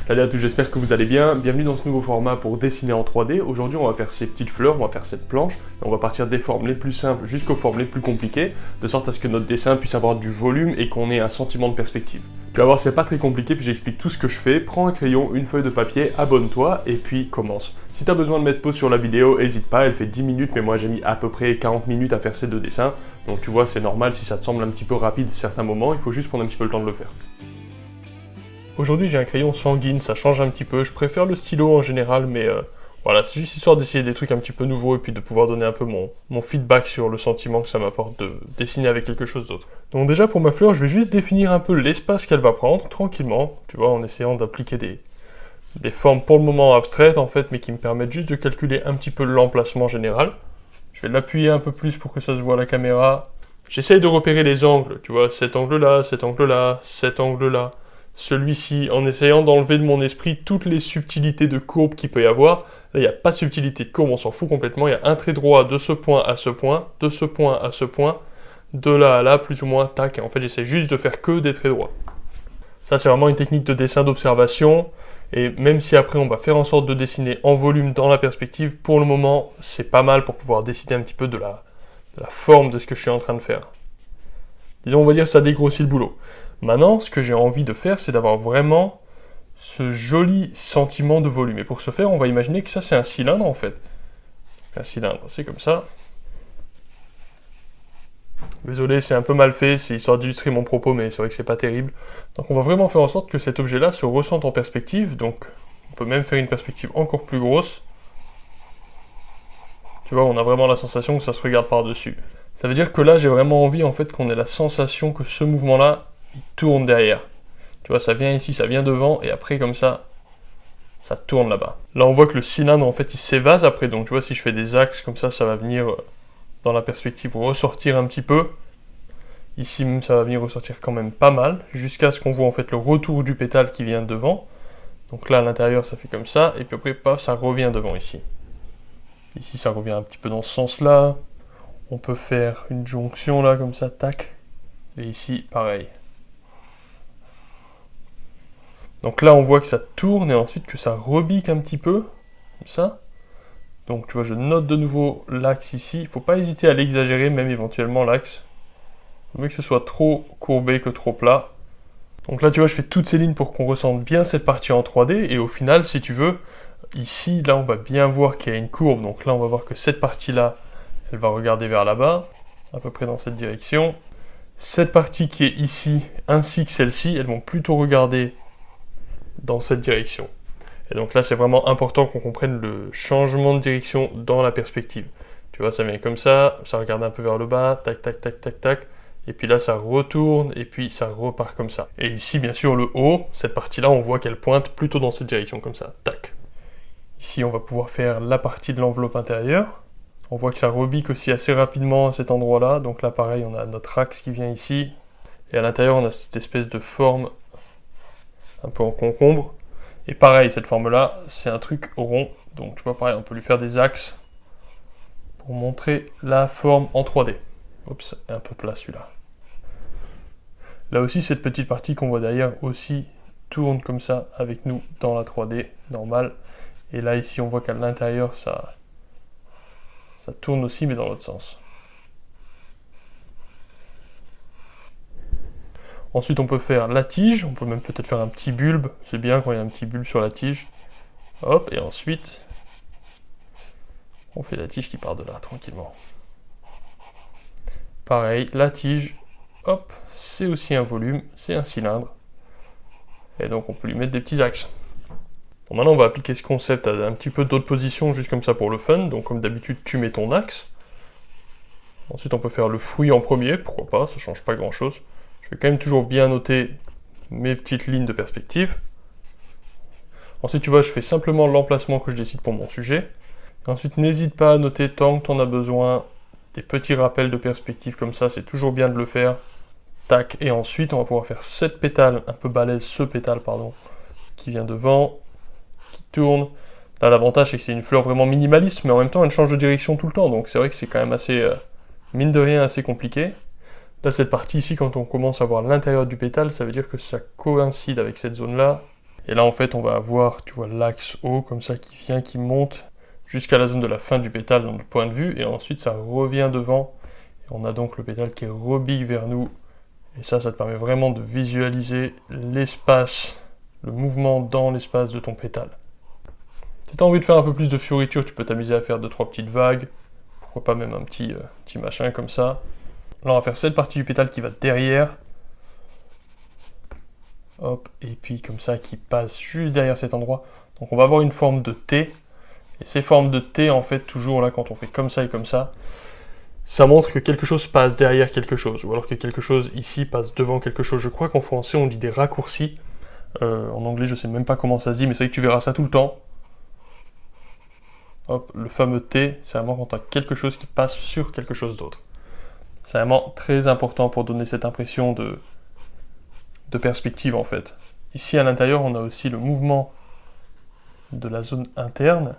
Salut à tous, j'espère que vous allez bien. Bienvenue dans ce nouveau format pour dessiner en 3D. Aujourd'hui, on va faire ces petites fleurs, on va faire cette planche, et on va partir des formes les plus simples jusqu'aux formes les plus compliquées, de sorte à ce que notre dessin puisse avoir du volume et qu'on ait un sentiment de perspective. Tu vas voir, c'est pas très compliqué, puis j'explique tout ce que je fais. Prends un crayon, une feuille de papier, abonne-toi, et puis commence. Si tu as besoin de mettre pause sur la vidéo, n'hésite pas, elle fait 10 minutes, mais moi j'ai mis à peu près 40 minutes à faire ces deux dessins. Donc tu vois, c'est normal si ça te semble un petit peu rapide à certains moments, il faut juste prendre un petit peu le temps de le faire. Aujourd'hui j'ai un crayon sanguine, ça change un petit peu, je préfère le stylo en général, mais voilà, c'est juste histoire d'essayer des trucs un petit peu nouveaux et puis de pouvoir donner un peu mon feedback sur le sentiment que ça m'apporte de dessiner avec quelque chose d'autre. Donc déjà pour ma fleur, je vais juste définir un peu l'espace qu'elle va prendre, tranquillement, tu vois, en essayant d'appliquer des formes pour le moment abstraites en fait, mais qui me permettent juste de calculer un petit peu l'emplacement général. Je vais l'appuyer un peu plus pour que ça se voit à la caméra. J'essaye de repérer les angles, tu vois, cet angle-là, cet angle-là, cet angle-là. Celui-ci, en essayant d'enlever de mon esprit toutes les subtilités de courbe qu'il peut y avoir. Là, il n'y a pas de subtilité de courbe, on s'en fout complètement. Il y a un trait droit de ce point à ce point, de ce point à ce point, de là à là, plus ou moins, tac. Et en fait, j'essaie juste de faire que des traits droits. Ça, c'est vraiment une technique de dessin d'observation. Et même si après, on va faire en sorte de dessiner en volume dans la perspective, pour le moment, c'est pas mal pour pouvoir décider un petit peu de la forme de ce que je suis en train de faire. Disons, on va dire que ça dégrossit le boulot. Maintenant, ce que j'ai envie de faire, c'est d'avoir vraiment ce joli sentiment de volume. Et pour ce faire, on va imaginer que ça, c'est un cylindre, en fait. Un cylindre, c'est comme ça. Désolé, c'est un peu mal fait, c'est histoire d'illustrer mon propos, mais c'est vrai que c'est pas terrible. Donc on va vraiment faire en sorte que cet objet-là se ressente en perspective. Donc on peut même faire une perspective encore plus grosse. Tu vois, on a vraiment la sensation que ça se regarde par-dessus. Ça veut dire que là, j'ai vraiment envie, en fait, qu'on ait la sensation que ce mouvement-là, il tourne derrière. Tu vois, ça vient ici, ça vient devant, et après, comme ça tourne là-bas. Là, on voit que le cylindre, en fait, il s'évase après, donc tu vois, si je fais des axes comme ça va venir, dans la perspective, ressortir un petit peu. Ici, ça va venir ressortir quand même pas mal, jusqu'à ce qu'on voit, en fait, le retour du pétale qui vient devant. Donc là, à l'intérieur, ça fait comme ça, et puis après, paf, ça revient devant ici. Ici, ça revient un petit peu dans ce sens-là. On peut faire une jonction, là, comme ça, tac. Et ici, pareil. Donc là, on voit que ça tourne et ensuite que ça rebique un petit peu, comme ça. Donc tu vois, je note de nouveau l'axe ici. Il ne faut pas hésiter à l'exagérer, même éventuellement l'axe. Il faut mieux que ce soit trop courbé que trop plat. Donc là, tu vois, je fais toutes ces lignes pour qu'on ressente bien cette partie en 3D. Et au final, si tu veux, ici, là, on va bien voir qu'il y a une courbe. Donc là, on va voir que cette partie-là, elle va regarder vers là-bas, à peu près dans cette direction. Cette partie qui est ici, ainsi que celle-ci, elles vont plutôt regarder dans cette direction. Et donc là, c'est vraiment important qu'on comprenne le changement de direction dans la perspective. Tu vois, ça vient comme ça regarde un peu vers le bas, tac, tac, tac, tac, tac. Et puis là, ça retourne, et puis ça repart comme ça. Et ici, bien sûr, le haut, cette partie-là, on voit qu'elle pointe plutôt dans cette direction, comme ça, tac. Ici, on va pouvoir faire la partie de l'enveloppe intérieure. On voit que ça rebique aussi assez rapidement à cet endroit-là. Donc là, pareil, on a notre axe qui vient ici. Et à l'intérieur, on a cette espèce de forme un peu en concombre. Et pareil, cette forme-là, c'est un truc rond. Donc tu vois, pareil, on peut lui faire des axes pour montrer la forme en 3D. Oups, un peu plat celui-là. Là aussi, cette petite partie qu'on voit derrière aussi tourne comme ça avec nous dans la 3D normale. Et là, ici, on voit qu'à l'intérieur, ça tourne aussi, mais dans l'autre sens. Ensuite, on peut faire la tige, on peut même peut-être faire un petit bulbe, c'est bien quand il y a un petit bulbe sur la tige. Hop, et ensuite, on fait la tige qui part de là, tranquillement. Pareil, la tige, hop, c'est aussi un volume, c'est un cylindre. Et donc, on peut lui mettre des petits axes. Bon, maintenant, on va appliquer ce concept à un petit peu d'autres positions, juste comme ça pour le fun. Donc, comme d'habitude, tu mets ton axe. Ensuite, on peut faire le fruit en premier, pourquoi pas, ça change pas grand-chose. Je vais quand même toujours bien noter mes petites lignes de perspective. Ensuite, tu vois, je fais simplement l'emplacement que je décide pour mon sujet. Et ensuite, n'hésite pas à noter tant que tu en as besoin des petits rappels de perspective comme ça, c'est toujours bien de le faire. Tac, et ensuite, on va pouvoir faire cette pétale, un peu balèze, ce pétale, pardon, qui vient devant, qui tourne. Là, l'avantage, c'est que c'est une fleur vraiment minimaliste, mais en même temps, elle change de direction tout le temps. Donc, c'est vrai que c'est quand même assez, mine de rien, assez compliqué. Là, cette partie ici, quand on commence à voir l'intérieur du pétale, ça veut dire que ça coïncide avec cette zone-là. Et là en fait on va avoir, tu vois, l'axe haut comme ça qui vient, qui monte jusqu'à la zone de la fin du pétale dans le point de vue, et ensuite ça revient devant, et on a donc le pétale qui rebigue vers nous, et ça te permet vraiment de visualiser l'espace, le mouvement dans l'espace de ton pétale. Si tu as envie de faire un peu plus de fioriture, tu peux t'amuser à faire 2-3 petites vagues, pourquoi pas même un petit machin comme ça. Là on va faire cette partie du pétale qui va derrière, hop, et puis comme ça qui passe juste derrière cet endroit. Donc on va avoir une forme de T, et ces formes de T en fait toujours là quand on fait comme ça et comme ça, ça montre que quelque chose passe derrière quelque chose, ou alors que quelque chose ici passe devant quelque chose. Je crois qu'en français on dit des raccourcis, en anglais je sais même pas comment ça se dit, mais c'est vrai que tu verras ça tout le temps. Hop, le fameux T, c'est vraiment quand tu as quelque chose qui passe sur quelque chose d'autre. C'est vraiment très important pour donner cette impression de perspective en fait. Ici à l'intérieur on a aussi le mouvement de la zone interne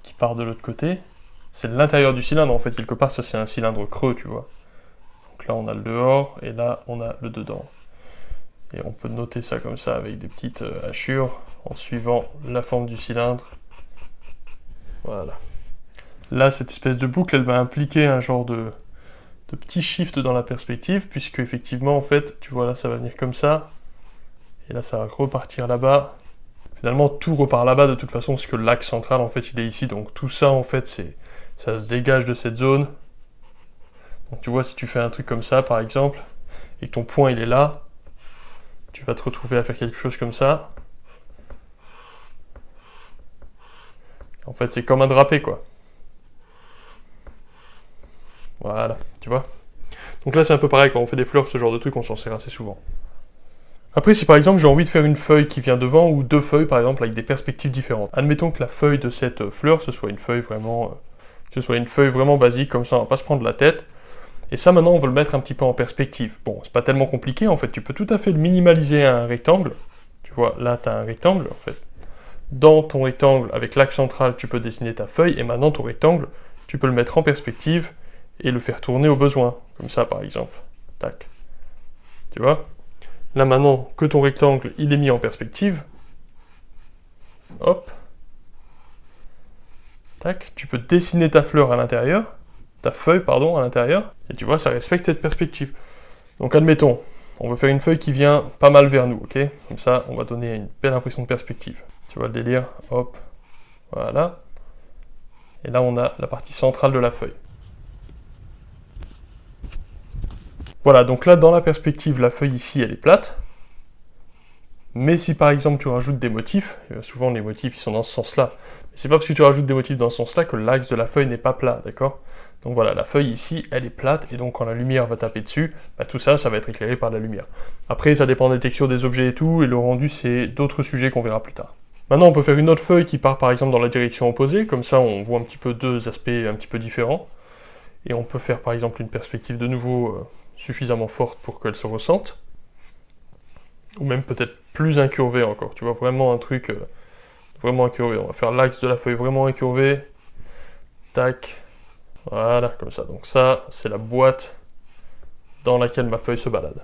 qui part de l'autre côté. C'est l'intérieur du cylindre en fait, quelque part ça c'est un cylindre creux, tu vois. Donc là on a le dehors et là on a le dedans. Et on peut noter ça comme ça avec des petites hachures en suivant la forme du cylindre. Voilà. Là cette espèce de boucle elle va impliquer un genre de petit shift dans la perspective, puisque effectivement en fait tu vois là ça va venir comme ça et là ça va repartir là-bas. Finalement tout repart là-bas de toute façon parce que l'axe central en fait il est ici, donc tout ça en fait ça se dégage de cette zone. Donc tu vois si tu fais un truc comme ça par exemple et que ton point il est là, tu vas te retrouver à faire quelque chose comme ça. En fait c'est comme un drapé quoi. Voilà, tu vois. Donc là c'est un peu pareil, quand on fait des fleurs, ce genre de truc on s'en sert assez souvent. Après si par exemple j'ai envie de faire une feuille qui vient devant, ou deux feuilles par exemple avec des perspectives différentes. Admettons que la feuille de cette fleur ce soit une feuille vraiment basique, comme ça on va pas se prendre la tête. Et ça maintenant on veut le mettre un petit peu en perspective. Bon, c'est pas tellement compliqué en fait, tu peux tout à fait le minimaliser à un rectangle. Tu vois, là tu as un rectangle en fait. Dans ton rectangle, avec l'axe central, tu peux dessiner ta feuille, et maintenant ton rectangle, tu peux le mettre en perspective et le faire tourner au besoin, comme ça par exemple. Tac. Tu vois? Là maintenant que ton rectangle il est mis en perspective, hop, tac, tu peux dessiner ta fleur à l'intérieur, ta feuille pardon à l'intérieur, et tu vois ça respecte cette perspective. Donc admettons, on veut faire une feuille qui vient pas mal vers nous, ok? Comme ça on va donner une belle impression de perspective. Tu vois le délire? Hop, voilà. Et là on a la partie centrale de la feuille. Voilà, donc là, dans la perspective, la feuille ici, elle est plate. Mais si par exemple tu rajoutes des motifs, souvent les motifs ils sont dans ce sens-là, mais c'est pas parce que tu rajoutes des motifs dans ce sens-là que l'axe de la feuille n'est pas plat, d'accord? Donc voilà, la feuille ici, elle est plate, et donc quand la lumière va taper dessus, bah, tout ça, ça va être éclairé par la lumière. Après, ça dépend des textures des objets et tout, et le rendu, c'est d'autres sujets qu'on verra plus tard. Maintenant, on peut faire une autre feuille qui part par exemple dans la direction opposée, comme ça on voit un petit peu deux aspects un petit peu différents. Et on peut faire par exemple une perspective de nouveau suffisamment forte pour qu'elle se ressente. Ou même peut-être plus incurvé encore, tu vois, vraiment un truc vraiment incurvé. On va faire l'axe de la feuille vraiment incurvé. Tac. Voilà, comme ça. Donc ça, c'est la boîte dans laquelle ma feuille se balade.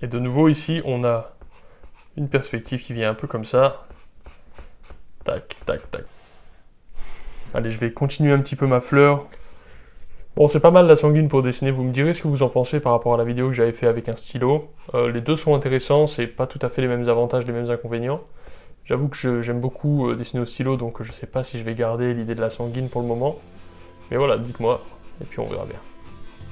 Et de nouveau ici, on a une perspective qui vient un peu comme ça. Tac, tac, tac. Allez, je vais continuer un petit peu ma fleur. Bon, c'est pas mal la sanguine pour dessiner, vous me direz ce que vous en pensez par rapport à la vidéo que j'avais fait avec un stylo. Les deux sont intéressants, c'est pas tout à fait les mêmes avantages, les mêmes inconvénients. J'avoue que j'aime beaucoup dessiner au stylo, donc je sais pas si je vais garder l'idée de la sanguine pour le moment. Mais voilà, dites-moi, et puis on verra bien.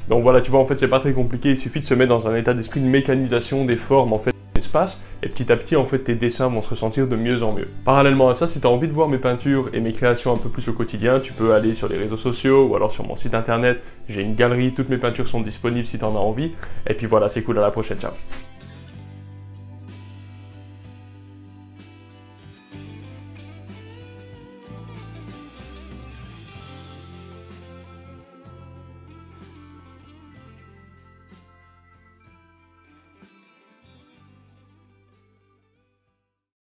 Donc voilà, tu vois, en fait, c'est pas très compliqué, il suffit de se mettre dans un état d'esprit de mécanisation des formes, en fait, de l'espace, et petit à petit, en fait, tes dessins vont se ressentir de mieux en mieux. Parallèlement à ça, si tu as envie de voir mes peintures et mes créations un peu plus au quotidien, tu peux aller sur les réseaux sociaux, ou alors sur mon site internet, j'ai une galerie, toutes mes peintures sont disponibles si tu en as envie, et puis voilà, c'est cool, à la prochaine, ciao.